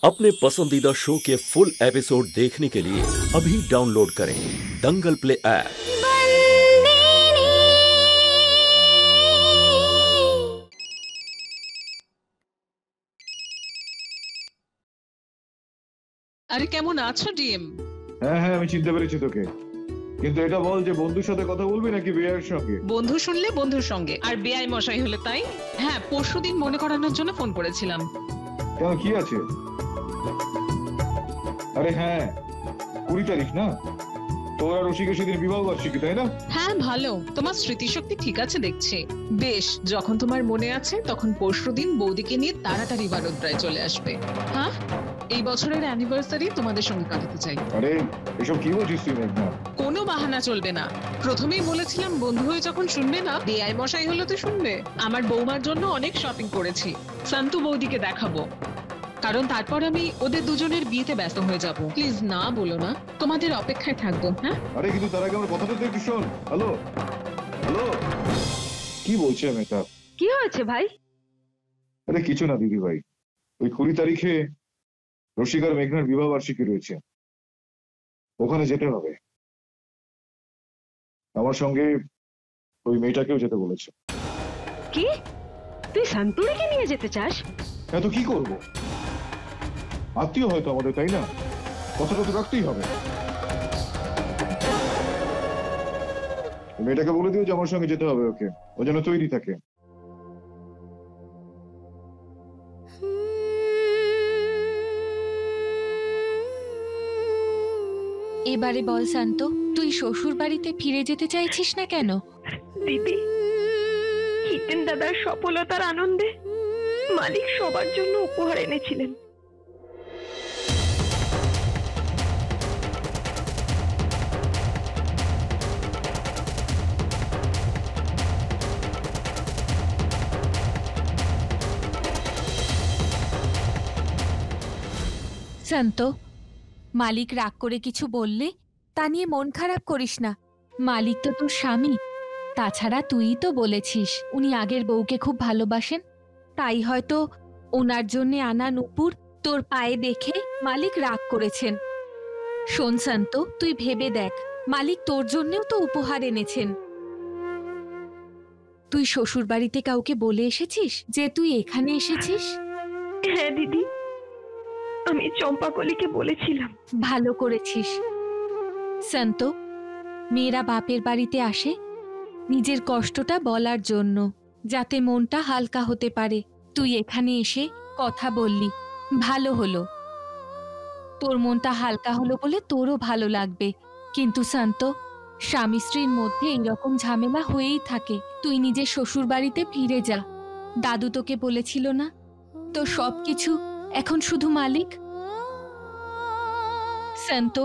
अपने पसंदीदा शो के फुल एपिसोड देखने के लिए अभी डाउनलोड करें दंगल प्ले ऐप। আরে কেমন আছো ডিএম? হ্যাঁ আমি চিনতে পেরেছি তোকে, কিন্তু এটা বল যে বন্ধুর সাথে কথা বলবি নাকি বেআইয়ের সঙ্গে? বন্ধু শুনলে বন্ধুর সঙ্গে, আর বেআই মশাই হলে তাই। হ্যাঁ, পরশুদিন মনে করানোর জন্য ফোন করেছিলাম। কেন, কি আছে? আরে হ্যাঁ, 20 তারিখ না? তোর আর রসিকের সেদিন বিবাহ বার্ষিকী, তাই না? হ্যাঁ ভালো, তোমার স্মৃতিশক্তি ঠিক আছে দেখছি। বেশ, যখন তোমার মনে আছে তখন পরশুদিন বৌদিকে নিয়ে তাড়াতাড়ি বারোদ্রায় চলে আসবে। হ্যাঁ, এই বছরের অ্যানিভার্সারি তোমাদের সঙ্গে কাটাতে চাই। আরে এসব কি বলছিস তুই মেঘনা? কোনো বাহানা চলবে না। প্রথমেই বলেছিলাম বন্ধু হয়ে যখন শুনবে না, বেআই মশাই হলে তো শুনবে। আমার বৌমার জন্য অনেক শপিং করেছি, সন্তু বৌদিকে দেখাবো, কারণ তারপর আমি ওদের দুজনের বিয়েতে ব্যস্ত হয়ে যাব। প্লিজ না বলো না, তোমাদের অপেক্ষায় থাকবো। হ্যাঁ, আরে কিন্তু তার আগে আমার কথাটা তো একটু শোন। হ্যালো হ্যালো, কি বলছে মেঘনা? কি হয়েছে ভাই? আরে কিছু না দিদি ভাই, ওই 20 তারিখে রসিক আর মেঘনার বিবাহ বার্ষিকী রয়েছে, ওখানে যেতে হবে। আমার সঙ্গে ওই মেয়েটাকেও যেতে বলেছে। কি, তুই শান্তুরিকে নিয়ে যেতে চাস? হ্যাঁ, তো কি করবো, আত্মীয় হয়তো আমাদের, তাই না? কথাটা তো রাখতেই হবে। মেয়েটাকে বলে দিও যে আমার সঙ্গে যেতে হবে ওকে, ও যেন তৈরি থাকে। এবারে বল শান্ত, তুই শ্বশুর বাড়িতে ফিরে যেতে চাইছিস না কেন? দিদি, হিতেন দাদার সফলতার আনন্দে মালিক সবার জন্য উপহার এনেছিলেন। শান্ত, মালিক রাগ করে কিছু বললে তা নিয়ে মন খারাপ করিস না। মালিক তো তোর স্বামী, তাছাড়া তুই তো বলেছিস উনি আগের বউকে খুব ভালোবাসেন, তাই হয়তো ওনার জন্য আনা নূপুর তোর পায়ে দেখে মালিক রাগ করেছেন। শোন শান্ত, তুই ভেবে দেখ, মালিক তোর জন্যও তো উপহার এনেছেন। তুই শ্বশুর বাড়িতে কাউকে বলে এসেছিস যে তুই এখানে এসেছিস? হ্যাঁ দিদি, আমি চম্পাকলিকে বলেছিলাম। ভালো করেছিস শান্ত। মেয়েরা বাপের বাড়িতে আসে নিজের কষ্টটা বলার জন্য, যাতে মনটা হালকা হতে পারে। তুই এখানে এসে কথা বললি, ভালো হলো, তোর মনটা হালকা হলো বলে তোরও ভালো লাগবে। কিন্তু শান্ত, স্বামী স্ত্রীর মধ্যে এইরকম ঝামেলা হয়েই থাকে। তুই নিজের শ্বশুর বাড়িতে ফিরে যা। দাদু তোকে বলেছিল না তো সবকিছু এখন শুধু মালিক? শান্ত,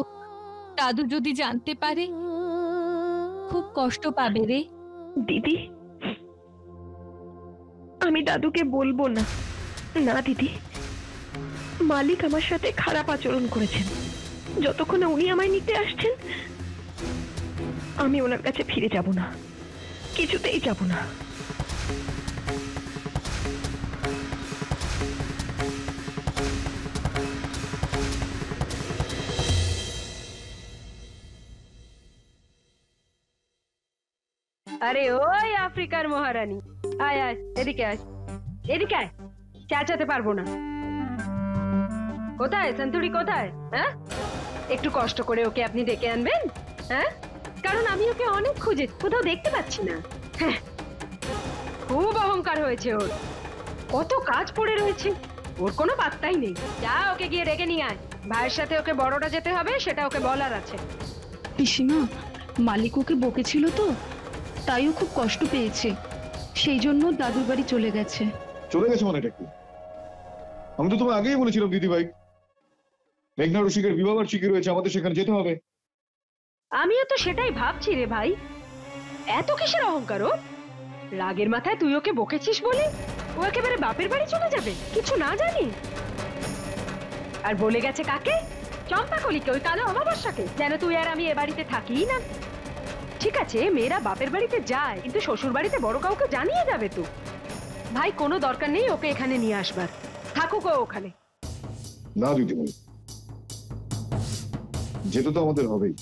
দাদু যদি জানতে পারে খুব কষ্ট পাবে রে। দিদি, আমি দাদুকে বলবো না। না দিদি, মালিক আমার সাথে খারাপ আচরণ করেছেন। যতক্ষণে উনি আমায় নিতে আসছেন আমি ওনার কাছে ফিরে যাব না, কিছুতেই যাব না। আরে ওই আফ্রিকার মহারানী, আয় আয়, এদিকে আয়, এদিকে আয়। চেঁচাতে পারবো না। কোথায় শান্তুরি, কোথায়? হ্যাঁ, একটু কষ্ট করে ওকে আপনি ডেকে আনবেন। হ্যাঁ, কারণ আমি ওকে অনেক খুঁজে কোথাও দেখতে পাচ্ছি না। হ্যাঁ, খুব অহংকার হয়েছে ওর, কত কাজ পড়ে রয়েছে, ওর কোনো পাত্তাই নেই। যা, ওকে গিয়ে ডেকে নিয়ে আয়। ভাইয়ের সাথে ওকে বড়টা যেতে হবে, সেটা ওকে বলার আছে। পিসিমা, মালিক ওকে বকেছিল তো, তাইও খুব কষ্ট পেয়েছে, সেই জন্য দাদুর বাড়ি চলে গেছে। চলে গেছে মানে এটা কি? আমি তো তোমায় আগেই বলেছিলাম দিদি ভাই, মেঘনা রসিকের বিবাহ বার্ষিকী রয়েছে, আমাদের সেখানে যেতে হবে। আমিও তো সেটাই ভাবছি রে ভাই, এত কিসের অহংকার ওর? রাগের মাথায় তুই ওকে বকেছিস বলে ও একেবারে বাপের বাড়ি চলে যাবে, কিছু না জানি। আর বলে গেছে কাকে? চম্পাকলিকে, ওই কালো অমাবস্যাকে, যেন তুই আর আমি এ বাড়িতে থাকি না। ঠিক আছে, মেয়েরা বাপের বাড়িতে যায়, কিন্তু শ্বশুর বাড়িতে বড় কাউকে জানিয়ে যাবে তো। ভাই, কোনো দরকার নেই ওকে এখানে নিয়ে আসবার, থাকুক ও ওখানে। না দিদিভাই, যেতে তো আমাদের হবেই।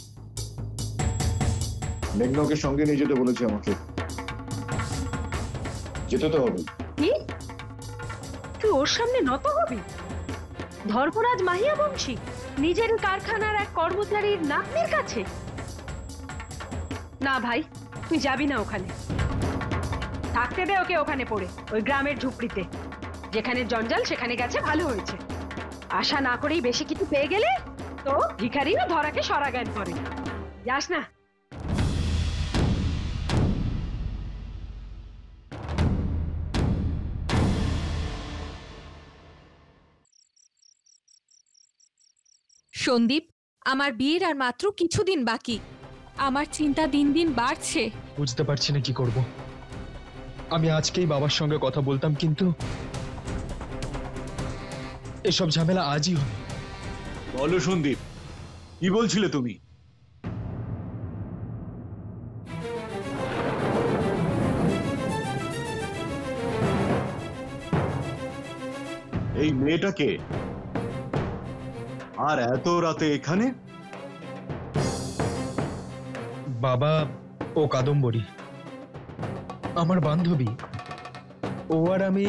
মেঘনাকে সঙ্গে নিয়ে যেতে বলেছে আমাকে, যেতে তো হবে। কি তুই ওর সামনে নত হবি? ধর্মরাজ মাহিয়া বংশী নিজের কারখানার এক কর্মচারীর নাতনির কাছে? না ভাই, তুই যাবি না ওখানে। থাকতে দে ওকে ওখানে পড়ে, ওই গ্রামের ঝুপড়িতে। যেখানে জঞ্জাল সেখানে গেছে, ভালো হয়েছে। আশা না করেই বেশি কিছু পেয়ে গেলে তো ভিখারিও ধরাকে সরাজ্ঞান করে। যাস না। সন্দীপ, আমার বিয়ের আর মাত্র কিছুদিন বাকি। আমার চিন্তা দিন দিন বাড়ছে। বুঝতে পারছি না কি করব। আমি আজকেই বাবার সঙ্গে কথা বলতাম, কিন্তু এসব ঝামেলা আজই হবে। বলো সন্দীপ, কি বলছিলে তুমি? এই মেয়েটাকে আর এত রাতে এখানে? বাবা, ও কাদম্বরী আমার বান্ধবী। ও আর আমি,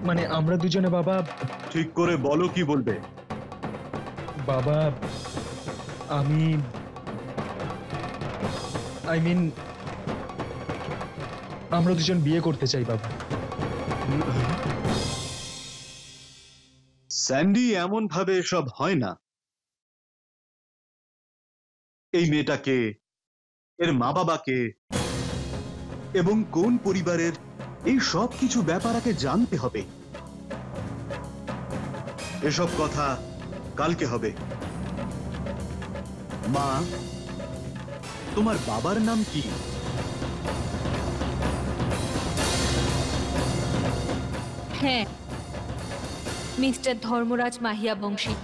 মানে আমরা দুজনে। বাবা, ঠিক করে বলো কি বলবে। বাবা আমি আমরা দুজন বিয়ে করতে চাই বাবা। স্যান্ডি, এমন ভাবে এসব হয় না। এই মেয়েটাকে, এর মা বাবাকে এবং কোন পরিবারের, এই সব কিছু ব্যাপার আগে জানতে হবে। এসব কথা কালকে হবে। মা, তোমার বাবার নাম কি? হ্যাঁ, মিস্টার ধর্মরাজ মাহিয়া বংশী।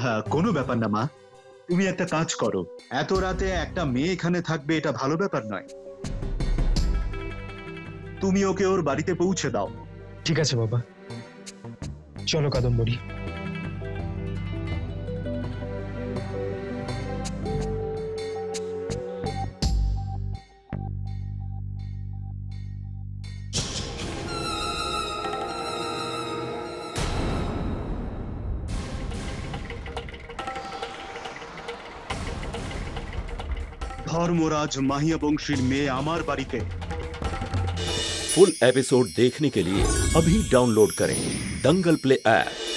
হ্যাঁ, কোনো ব্যাপার না মা। তুমি একটা কাজ করো, এত রাতে একটা মেয়ে এখানে থাকবে এটা ভালো ব্যাপার নয়। তুমি ওকে ওর বাড়িতে পৌঁছে দাও। ঠিক আছে বাবা, চলো কাদম্বরী। धर्मराज माहिया बंशीर मेये आमार बाड़ीते। फुल एपिसोड देखने के लिए अभी डाउनलोड करें दंगल प्ले ऐप।